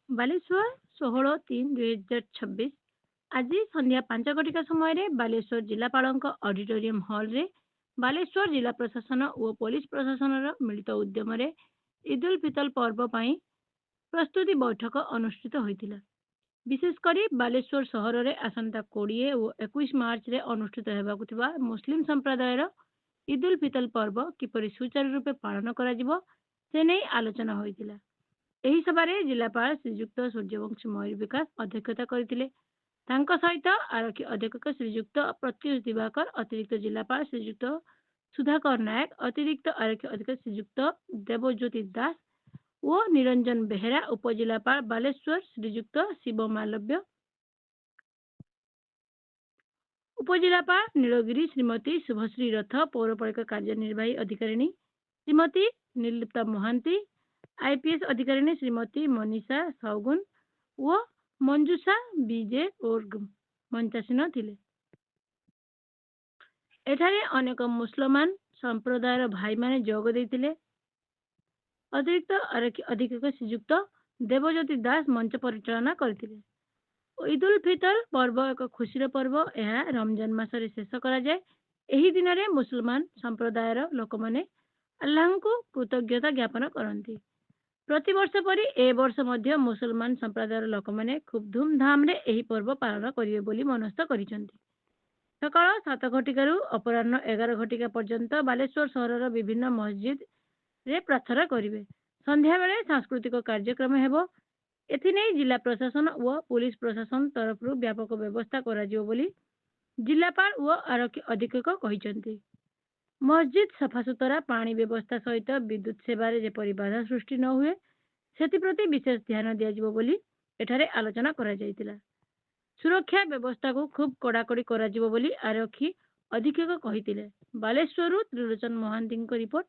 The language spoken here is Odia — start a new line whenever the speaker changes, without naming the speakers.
ବାଲେଶ୍ୱର 16/3/2026 ଆଜି ସନ୍ଧ୍ୟା 5 ସମୟରେ ବାଲେଶ୍ୱର ଜିଲ୍ଲାପାଳଙ୍କ ଅଡିଟୋରିୟମ ହଲରେ ବାଲେଶ୍ୱର ଜିଲ୍ଲା ପ୍ରଶାସନ ଓ ପୋଲିସ ପ୍ରଶାସନର ମିଳିତ ଉଦ୍ୟମରେ ଇଦ୍ ଉଲ୍ ଫିତର ପର୍ବ ପାଇଁ ପ୍ରସ୍ତୁତି ବୈଠକ ଅନୁଷ୍ଠିତ ହୋଇଥିଲା। ବିଶେଷ କରି ବାଲେଶ୍ୱର ସହରରେ ଆସନ୍ତା 20 ଓ 21 ମାର୍ଚ୍ଚରେ ଅନୁଷ୍ଠିତ ହେବାକୁ ଥିବା ମୁସଲିମ ସମ୍ପ୍ରଦାୟର ଇଦ୍ ଉଲ୍ ଫିତର ପର୍ବ କିପରି ସୁଚାରୁ ରୂପେ ପାଳନ କରାଯିବ ସେ ନେଇ ଆଲୋଚନା ହୋଇଥିଲା। ଏହି ସଭାରେ ଜିଲ୍ଲାପାଳ ଶ୍ରୀଯୁକ୍ତ ସୂର୍ଯ୍ୟବଂଶୀ ମୟୂର ବିକାଶ ଅଧ୍ୟକ୍ଷତା କରିଥିଲେ। ତାଙ୍କ ସହିତ ଆରକ୍ଷୀ ଅଧୀକ୍ଷକ ଶ୍ରୀଯୁକ୍ତ ପ୍ରତ୍ୟୁଷ ଦିବାକର, ଅତିରିକ୍ତ ଜିଲ୍ଲାପାଳ ଶ୍ରୀଯୁକ୍ତ ସୁଧାକର ନାୟକ, ଅତିରିକ୍ତ ଆରକ୍ଷୀ ଅଧୀକ୍ଷକ ଶ୍ରୀଯୁକ୍ତ ଦେବଜ୍ୟୋତି ଦାସ ଓ ନିରଞ୍ଜନ ବେହେରା, ଉପଜିଲ୍ଲାପାଳ ବାଲେଶ୍ୱର ଶ୍ରୀଯୁକ୍ତ ଶିବ ମାଲବ୍ୟ, ଉପଜିଲ୍ଲାପାଳ ନୀଳଗିରି ଶ୍ରୀମତୀ ଶୁଭଶ୍ରୀ ରଥ, ପୌରପାଳିକା କାର୍ଯ୍ୟନିର୍ବାହୀ ଅଧିକାରିଣୀ ଶ୍ରୀମତୀ ନିର୍ଲିପ୍ତା ମହାନ୍ତି, ଆଇପିଏସ୍ ଅଧିକାରିଣୀ ଶ୍ରୀମତୀ ମନୀଷା ସାଉଗୁନ ଓ ମଞ୍ଜୁଷା ବିଜେ ଓର୍ଗ ମଞ୍ଚାସୀନ ଥିଲେ। ଏଠାରେ ଅନେକ ମୁସଲମାନ ସମ୍ପ୍ରଦାୟର ଭାଇମାନେ ଯୋଗ ଦେଇଥିଲେ। ଅତିରିକ୍ତ ଆରକ୍ଷୀ ଅଧୀକ୍ଷକ ଶ୍ରୀଯୁକ୍ତ ଦେବଜ୍ୟୋତି ଦାସ ମଞ୍ଚ ପରିଚାଳନା କରିଥିଲେ। ଇଦ୍ ଉଲ୍ ଫିତର ପର୍ବ ଏକ ଖୁସିର ପର୍ବ। ଏହା ରମଜାନ ମାସରେ ଶେଷ କରାଯାଏ। ଏହି ଦିନରେ ମୁସଲମାନ ସମ୍ପ୍ରଦାୟର ଲୋକମାନେ ଆଲ୍ଲାହଙ୍କୁ କୃତଜ୍ଞତା ଜ୍ଞାପନ କରନ୍ତି। ପ୍ରତିବର୍ଷ ପରି ଏ ବର୍ଷ ମଧ୍ୟ ମୁସଲମାନ ସମ୍ପ୍ରଦାୟର ଲୋକମାନେ ଖୁବ୍ ଧୁମଧାମରେ ଏହି ପର୍ବ ପାଳନ କରିବେ ବୋଲି ମନସ୍ଥ କରିଛନ୍ତି। ସକାଳ 7 ଅପରାହ୍ନ 11 ପର୍ଯ୍ୟନ୍ତ ବାଲେଶ୍ୱର ସହରର ବିଭିନ୍ନ ମସଜିଦରେ ପ୍ରାର୍ଥନା କରିବେ। ସନ୍ଧ୍ୟାବେଳେ ସାଂସ୍କୃତିକ କାର୍ଯ୍ୟକ୍ରମ ହେବ। ଏଥିନେଇ ଜିଲ୍ଲା ପ୍ରଶାସନ ଓ ପୁଲିସ ପ୍ରଶାସନ ତରଫରୁ ବ୍ୟାପକ ବ୍ୟବସ୍ଥା କରାଯିବ ବୋଲି ଜିଲ୍ଲାପାଳ ଓ ଆରକ୍ଷୀ ଅଧୀକ୍ଷକ କହିଛନ୍ତି। ମସଜିଦ ସଫାସୁତରା, ପାଣି ବ୍ୟବସ୍ଥା ସହିତ ବିଦ୍ୟୁତ ସେବାରେ ଯେପରି ବାଧା ସୃଷ୍ଟି ନ ହୁଏ ସେଥିପ୍ରତି ବିଶେଷ ଧ୍ୟାନ ଦିଆଯିବ ବୋଲି ଏଠାରେ ଆଲୋଚନା କରାଯାଇଥିଲା। ସୁରକ୍ଷା ବ୍ୟବସ୍ଥାକୁ ଖୁବ୍ କଡ଼ାକଡ଼ି କରାଯିବ ବୋଲି ଆରକ୍ଷୀ ଅଧୀକ୍ଷକ କହିଥିଲେ। ବାଲେଶ୍ୱରରୁ ତ୍ରିଲୋଚନ ମହାନ୍ତିଙ୍କ ରିପୋର୍ଟ।